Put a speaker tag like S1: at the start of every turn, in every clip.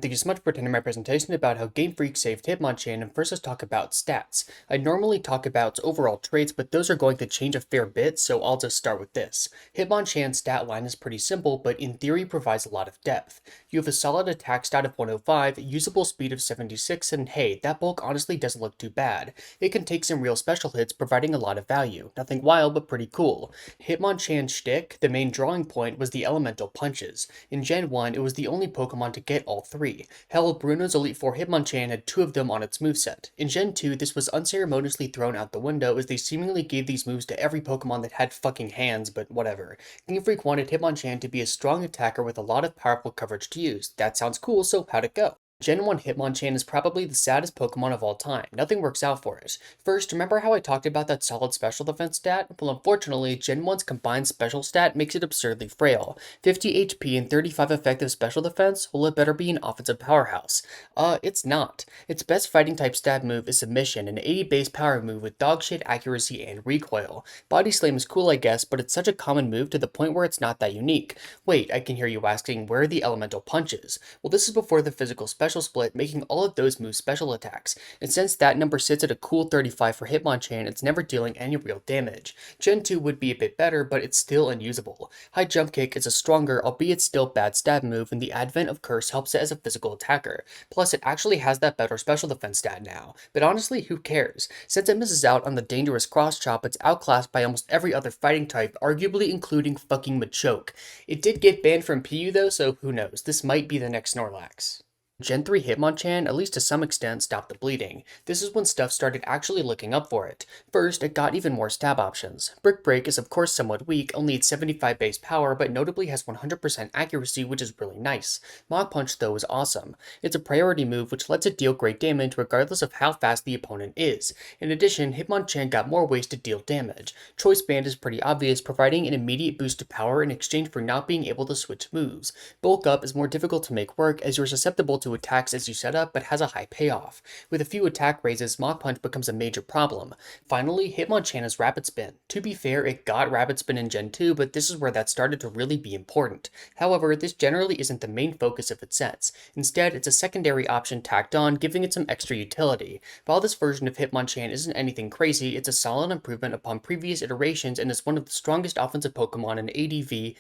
S1: Thank you so much for attending my presentation about how Game Freak saved Hitmonchan, and first let's talk about stats. I normally talk about its overall traits, but those are going to change a fair bit, so I'll just start with this. Hitmonchan's stat line is pretty simple, but in theory provides a lot of depth. You have a solid attack stat of 105, usable speed of 76, and hey, that bulk honestly doesn't look too bad. It can take some real special hits, providing a lot of value. Nothing wild, but pretty cool. Hitmonchan's shtick, the main drawing point, was the elemental punches. In Gen 1, it was the only Pokemon to get all three. Hell, Bruno's Elite Four Hitmonchan had two of them on its moveset. In Gen 2, this was unceremoniously thrown out the window as they seemingly gave these moves to every Pokemon that had fucking hands, but whatever. Game Freak wanted Hitmonchan to be a strong attacker with a lot of powerful coverage to use. That sounds cool, so how'd it go? Gen 1 Hitmonchan is probably the saddest Pokemon of all time. Nothing works out for it. First, remember how I talked about that solid special defense stat? Well, unfortunately, Gen 1's combined special stat makes it absurdly frail. 50 HP and 35 effective special defense? Well, it better be an offensive powerhouse. It's not. Its best fighting type stat move is Submission, an 80 base power move with dogshit accuracy and recoil. Body Slam is cool, I guess, but it's such a common move to the point where it's not that unique. Wait, I can hear you asking, where are the elemental punches? Well, this is before the physical special split, making all of those moves special attacks, and since that number sits at a cool 35 for Hitmonchan, it's never dealing any real damage. Gen 2 would be a bit better, but it's still unusable. High Jump Kick is a stronger, albeit still bad stab move, and the advent of Curse helps it as a physical attacker. Plus, it actually has that better special defense stat now. But honestly, who cares? Since it misses out on the dangerous cross chop, it's outclassed by almost every other fighting type, arguably including fucking Machoke. It did get banned from PU though, so who knows? This might be the next Snorlax. Gen 3 Hitmonchan, at least to some extent, stopped the bleeding. This is when stuff started actually looking up for it. First, it got even more stab options. Brick Break is of course somewhat weak, only at 75 base power, but notably has 100% accuracy, which is really nice. Mach Punch though is awesome. It's a priority move which lets it deal great damage regardless of how fast the opponent is. In addition, Hitmonchan got more ways to deal damage. Choice Band is pretty obvious, providing an immediate boost to power in exchange for not being able to switch moves. Bulk Up is more difficult to make work as you're susceptible to attacks as you set up, but has a high payoff. With a few attack raises, Mach Punch becomes a major problem. Finally, Hitmonchan has Rapid Spin. To be fair, it got Rapid Spin in Gen 2, but this is where that started to really be important. However, this generally isn't the main focus of its sets. Instead, it's a secondary option tacked on, giving it some extra utility. While this version of Hitmonchan isn't anything crazy, it's a solid improvement upon previous iterations and is one of the strongest offensive Pokemon in ADV.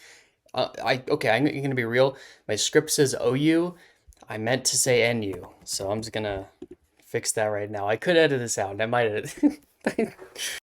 S1: I'm gonna be real. My script says OU. I meant to say NU, so I'm just gonna fix that right now. I could edit this out, and I might edit.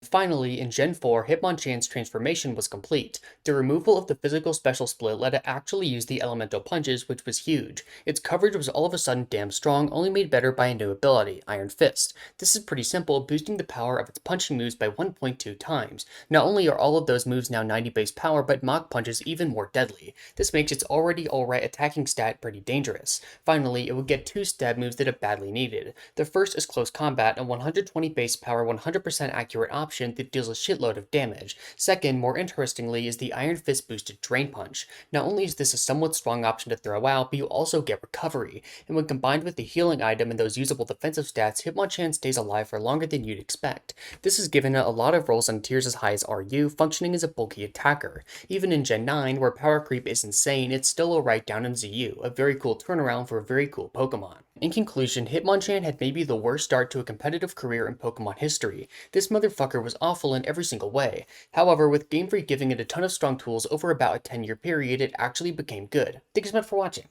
S1: Finally, in Gen 4, Hitmonchan's transformation was complete. The removal of the physical special split let it actually use the elemental punches, which was huge. Its coverage was all of a sudden damn strong, only made better by a new ability, Iron Fist. This is pretty simple, boosting the power of its punching moves by 1.2 times. Not only are all of those moves now 90 base power, but Mach Punch is even more deadly. This makes its already alright attacking stat pretty dangerous. Finally, it would get two stab moves that it badly needed. The first is Close Combat, a 120 base power 100% accurate option that deals a shitload of damage. Second, more interestingly, is the Iron Fist boosted Drain Punch. Not only is this a somewhat strong option to throw out, but you also get recovery. And when combined with the healing item and those usable defensive stats, Hitmonchan stays alive for longer than you'd expect. This has given it a lot of rolls on tiers as high as RU, functioning as a bulky attacker. Even in Gen 9, where power creep is insane, it's still alright down in ZU, a very cool turnaround for a very cool Pokemon. In conclusion, Hitmonchan had maybe the worst start to a competitive career in Pokemon history. This motherfucker was awful in every single way. However, with Game Freak giving it a ton of strong tools over about a 10-year period, it actually became good. Thank you so much for watching.